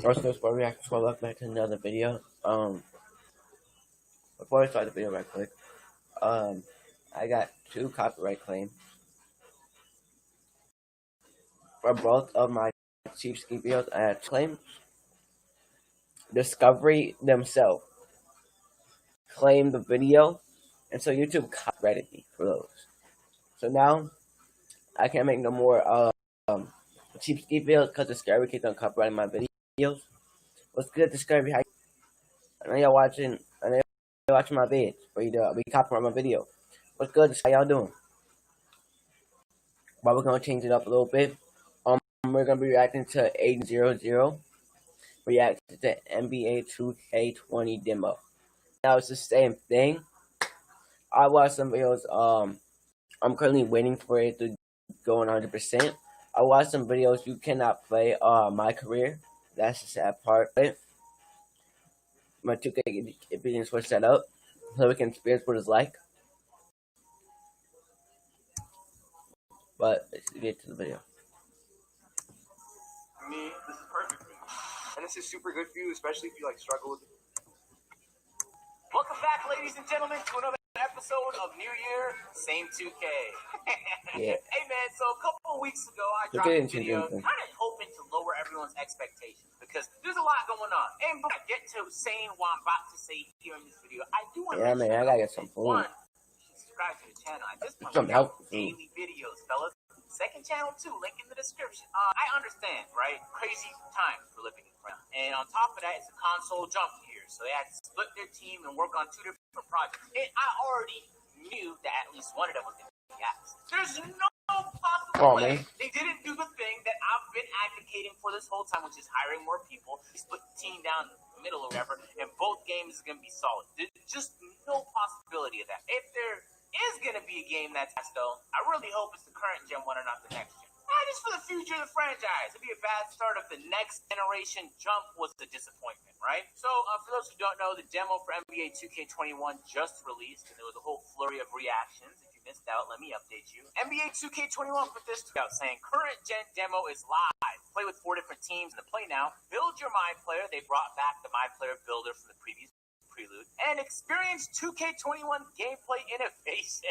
What's good, Sport Reaction? Welcome back to another video. Before I start the video right quick, I got 2 copyright claims for both of my cheap ski videos. I had claims. Discovery themselves claimed the video, and so YouTube copyrighted me for those. So now I can't make no more cheap ski videos because Discovery keeps on copyrighting my videos. What's good, Discovery? How I know y'all watching. I know y'all watching my vids. We copyright my video. What's good? How y'all doing? But we're gonna change it up a little bit. We're gonna be reacting to agent00, reacting to nba2k21 demo. Now it's the same thing. I watched some videos. I'm currently waiting for it to go 100%. I watched some videos. You cannot play my career. That's the sad part. My 2K opinions were set up so we can experience what it's like. But let's get to the video. Me, this is perfect for me. And this is super good for you, especially if you struggle with it. Welcome back, ladies and gentlemen, to another episode of New Year, same 2K. Yeah. Hey man, so a couple of weeks ago I dropped a video kind of hoping to lower everyone's expectations because there's a lot going on. And before I get to saying what I'm about to say here in this video, I do want to man, I gotta get some food. One, subscribe to the channel. At this point, we got daily videos, fellas. Second channel too, link in the description. I understand, right? Crazy times we're living in. And on top of that, it's a console jump here. So they had to split their team and work on 2 different projects. And I already knew that at least one of them was going to be asked. There's no possible way they didn't do the thing that I've been advocating for this whole time, which is hiring more people, split the team down the middle or whatever, and both games is going to be solid. There's just no possibility of that. If there is going to be a game that's though, I really hope it's the current Gen 1 and not the next gen. Just for the future of the franchise. It'd be a bad start if the next generation jump was the disappointment, right? So, for those who don't know, the demo for NBA 2K21 just released, and there was a whole flurry of reactions. If you missed out, let me update you. NBA 2K21 put this out saying, current gen demo is live. Play with 4 different teams in the play now. Build your My Player. They brought back the My Player builder from the previous prelude, and experience 2K21 gameplay innovations.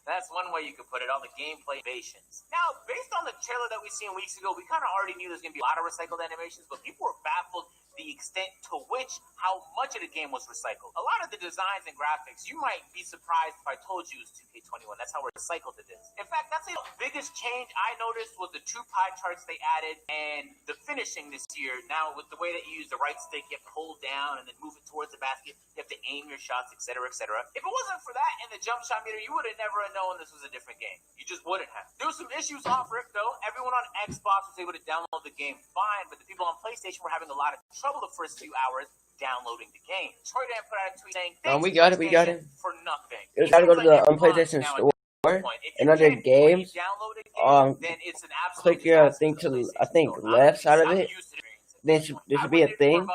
That's one way you could put it, all the gameplay innovations. Now, based on the trailer that we seen weeks ago, we kind of already knew there's going to be a lot of recycled animations, but people were baffled the extent to which how much of the game was recycled. A lot of the designs and graphics, you might be surprised if I told you it was 2K21. That's how recycled it is. In fact, that's the biggest change I noticed was the 2 pie charts they added and the finishing this year. Now, with the way that you use the right stick, you have to hold down and then move it towards the basket. You have to aim your shots, etc., etc. If it wasn't for that and the jump shot meter, you would have never known this was a different game. You just wouldn't have. There were some issues off rip, though. Everyone on Xbox was able to download the game fine, but the people on PlayStation were having a lot of trouble the first few hours downloading the game. Troy Dan put out a tweet saying, we got it. For nothing. You gotta go to the PlayStation Store, and under games, then it's an click your thing to, I think, left side of it. There should be a thing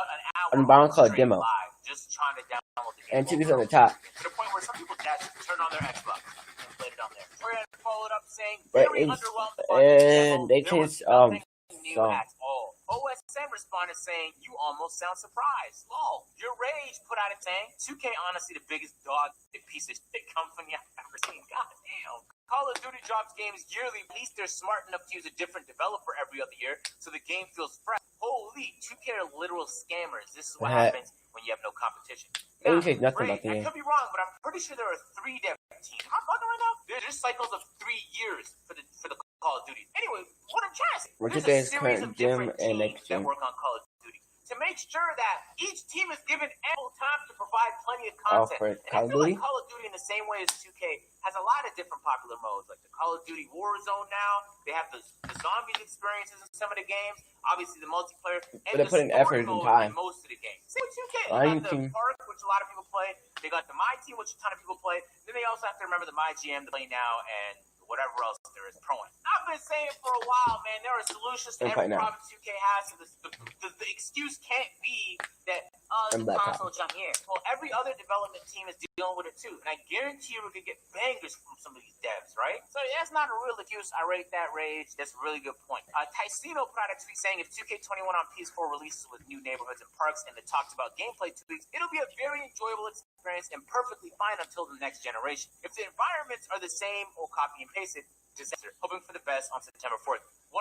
on the bottom called demo. Just trying to download the game. And TV's on the top. To the point where some people turn on their Xbox and played it on there. Troy Dan followed up saying, But very it's, underwhelmed. and they changed, New at all. OSM responded saying, you almost sound surprised. Lol. Your Rage put out it saying, 2K honestly the biggest dog piece of shit company I've ever seen. God damn. Call of Duty drops games yearly. At least they're smart enough to use a different developer every other year so the game feels fresh. Holy, 2K are literal scammers. This is what happens when you have no competition. Now, nothing about the game. I could be wrong, but I'm pretty sure there are 3 dev teams. I'm bugging right now. There's cycles of 3 years for the Call of Duty. Anyway, what I'm trying to say, there's a series of different teams that work on Call of Duty to make sure that each team is given ample time to provide plenty of content. And I feel like Call of Duty, in the same way as 2K, has a lot of different popular modes, like the Call of Duty Warzone now. They have the zombies experiences in some of the games. Obviously, the multiplayer. And they're putting effort and time. In most of the games. Same with 2K. They got the Park, which a lot of people play. They got the My Team, which a ton of people play. Then they also have to remember the My GM to play now and whatever else there is throwing. I've been saying for a while, man, there are solutions to every problem 2K has. So the excuse can't be that the console junk here. Well, every other development team is dealing with it too, and I guarantee you we could get bangers from some of these devs, right? So that's not a real excuse. I rate that rage. That's a really good point. Ticino put out a tweet saying if 2K21 on PS4 releases with new neighborhoods and parks and it talks about gameplay tweaks, it'll be a very enjoyable experience and perfectly fine until the next generation. If the environments are the same or copy and paste it, disaster. Hoping for the best on September 4th. 100%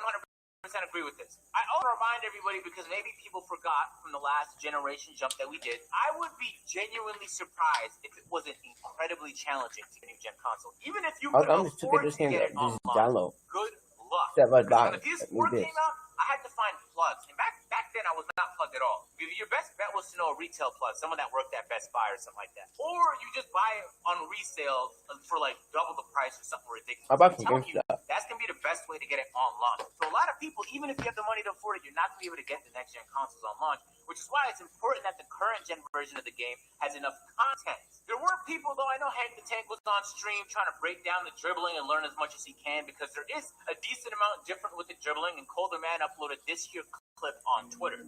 agree with this. I also remind everybody, because maybe people forgot from the last generation jump that we did, I would be genuinely surprised if it wasn't incredibly challenging to get a new gen console. Even if you could afford to get it online, good luck. When the PS4 came out, I had to find plugs. And back then, I was not plugged at all. Your best bet was to know a retail plug, someone that worked at Best Buy or something like that. Or you just buy it on resale for like double the price or something ridiculous. How about some stuff? That's going to be the best way to get it on launch. So a lot of people, even if you have the money to afford it, you're not going to be able to get the next gen consoles on launch, which is why it's important that the current gen version of the game has enough content. There were people, though, I know Hank the Tank was on stream trying to break down the dribbling and learn as much as he can, because there is a decent amount different with the dribbling, and Colder Man uploaded this here clip on Twitter.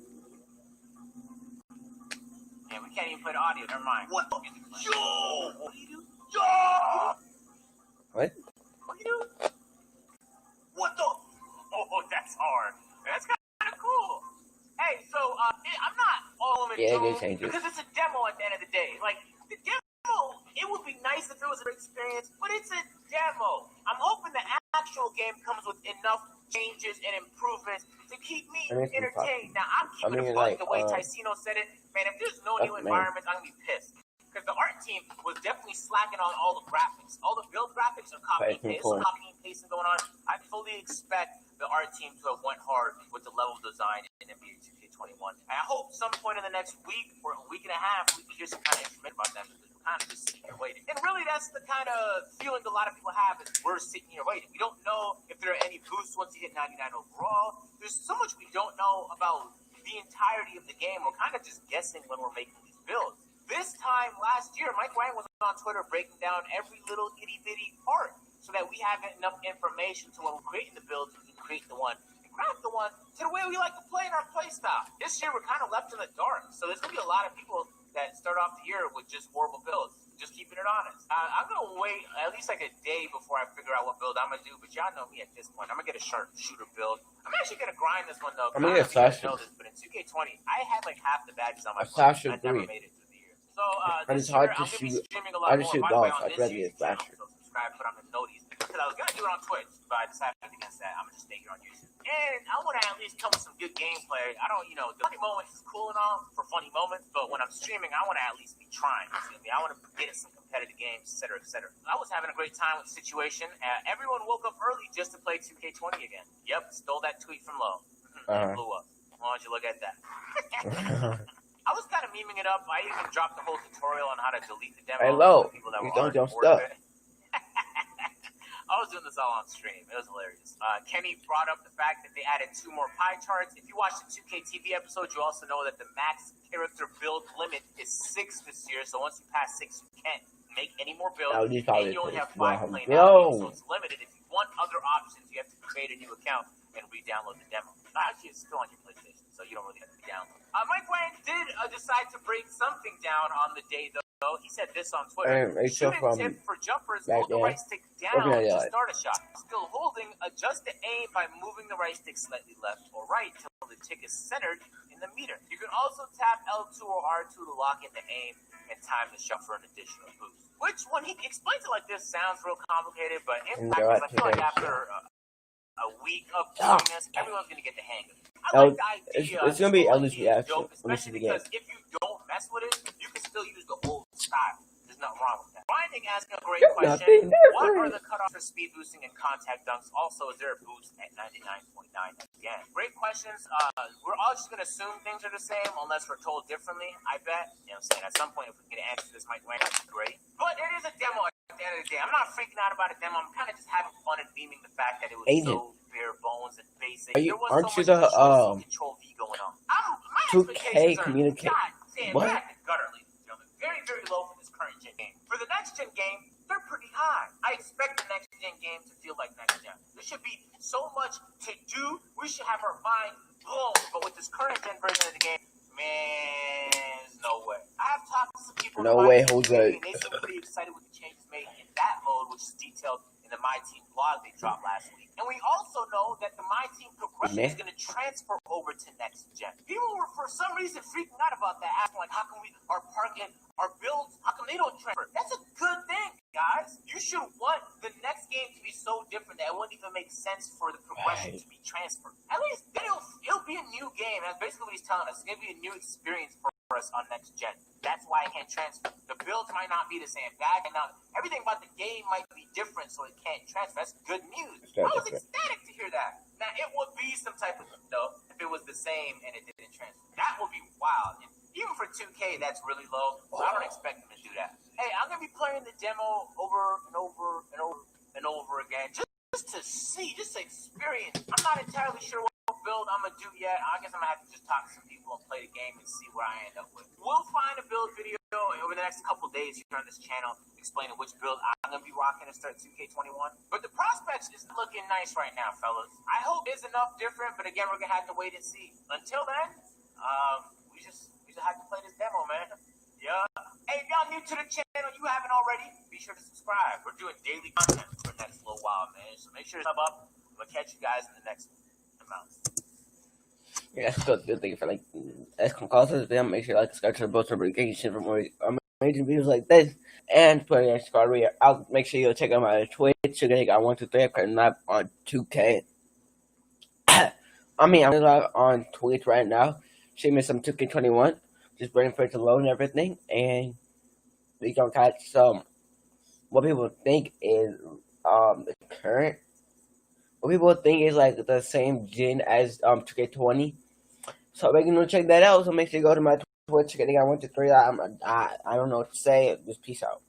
And we can't even play the audio, never mind. What? Yo! What do you do? Yo! What? What do you do? What the? Oh, that's hard. That's kind of cool. Hey, so I'm not all in it because it's a demo at the end of the day. Like, the demo, it would be nice if it was an experience, but it's a demo. I'm hoping the actual game comes with enough changes and improvements to keep me entertained. Now, I'm keeping it like the way Ticino said it. Man, if there's no new environments, I'm going to be pissed. Because the art team was definitely slacking on all the graphics. All the build graphics are copy and paste. So copy and pasting going on. I fully expect the art team to have went hard with the level design in nba2k21. And I hope some point in the next week or a week and a half, we can hear some kind of information about them. Because we're kind of just sitting here waiting. And really, that's the kind of feeling a lot of people have, is we're sitting here waiting. We don't know if there are any boosts once you hit 99 overall. There's so much we don't know about the entirety of the game. We're kind of just guessing when we're making these builds. This time last year, Mike Ryan was on Twitter breaking down every little itty-bitty part so that we have enough information to when we're creating the builds, we can create the one and craft the one to the way we like to play in our play style. This year, we're kind of left in the dark, so there's going to be a lot of people that start off the year with just horrible builds. Just keeping it honest. I'm going to wait at least like a day before I figure out what build I'm going to do, but y'all know me at this point. I'm going to get a sharpshooter build. I'm actually going to grind this one, though. I'm going to get a slash. But in 2K20, I had like half the badges on my phone. I never made it through the year. So this year, I'm going to be streaming a lot more. I'd rather be a slasher. So subscribe, put on the notice. Because I was going to do it on Twitch, but I decided against that. I'm going to just stay here on YouTube. And I want to at least come with some good gameplay. I don't, the funny moments is cool and all for funny moments, but when I'm streaming, I want to at least be trying. You see me? I want to get in some competitive games, etc., etc. I was having a great time with the situation. Everyone woke up early just to play 2K20 again. Yep, stole that tweet from Low. It blew up. Why don't you look at that? I was kind of memeing it up. I even dropped the whole tutorial on how to delete the demo. Hey, Low, people that you were don't stuff. I was doing this all on stream. It was hilarious. Kenny brought up the fact that they added 2 more pie charts. If you watch the 2K TV episode, you also know that the max character build limit is 6 this year. So once you pass 6, you can't make any more builds. And you only have 5 playing out. So it's limited. If you want other options, you have to create a new account and re-download the demo. Actually, it's still on your PlayStation, so you don't really have to download. Mike Wang did decide to break something down on the day, though. He said this on Twitter. Shooting tip for jumpers, hold the right stick down to start a shot. Still holding, adjust the aim by moving the right stick slightly left or right till the tick is centered in the meter. You can also tap L2 or R2 to lock in the aim and time the shot for an additional boost. Which, when he explains it like this, sounds real complicated, but in practice, I feel like after a week of doing this, everyone's going to get the hang of it. I like the idea. It's going to be Ellis reaction. Especially because if you don't mess with it, you can still use the old style. There's nothing wrong with that. Finding asking a great question. What are the cutoffs for speed boosting and contact dunks? Also, is there a boost at 99.9 again? Great questions. We're all just going to assume things are the same unless we're told differently, I bet. You know what I'm saying? At some point, if we can answer this, Mike Wayne, that's great. But it is a demo at the end of the day. I'm not freaking out about a demo. I'm kind of just having fun and beaming the fact that it was so bare bones and basic. Aren't you the Control V going on? 2K communicate? What? Gutter, ladies and gentlemen. Very, very low for this current gen game. For the next gen game, they're pretty time. I expect the next gen game to feel like next gen. There should be so much to do. We should have our mind blown. But with this current gen version of the game, man, there's no way. I have talked to some people. No way, Jose. And they seem pretty excited with the changes made in that mode, which is detailed in the My Team blog they dropped last week. And we also know that the My Team progression is going to transfer over to next gen. People were for some reason freaking out about that, asking like, how come we are parking our builds? How come they don't transfer? That's a good thing, guys. You should want the next game to be so different that it wouldn't even make sense for the progression to be transferred. At least then it'll be a new game. That's basically what he's telling us. It's going to be a new experience for us on next gen. That's why it can't transfer. The builds might not be the same. Everything about the game might be different, so it can't transfer. That's good news. I was ecstatic to hear that. Now, it would be some type of though if it was the same and it didn't transfer. That would be wild. And even for 2K, that's really low. So I don't expect them to do that. Hey, I'm gonna be playing the demo over and over and over and over again, just to see, just to experience. I'm not entirely sure what build I'm gonna do yet. I guess I'm gonna have to just talk to some people and play the game and see where I end up with. We'll find a build video over the next couple days here on this channel explaining which build I'm gonna be rocking to start 2K21. But the prospects is looking nice right now, fellas. I hope it's enough different, but again, we're gonna have to wait and see. Until then, we just have to play this demo, man. Yeah. Hey, if y'all new to the channel, you haven't already, be sure to subscribe. We're doing daily content for the next little while, man. So make sure to sub up. I'm gonna catch you guys in the next one. Yeah, so thank you for like as concludes this video. Make sure you like, subscribe to the post notification for more amazing videos like this. And put in your I'll make sure you check out my Twitch. Today got 123. I'm live on 2K. I'm live on Twitch right now. Show me some 2K21. Just waiting for it to load and everything, and we gonna catch some. What people think is the current. What people think is like the same gen as 2K20. So we're gonna check that out. So make sure you go to my Twitch. I want to 3. I don't know what to say. Just peace out.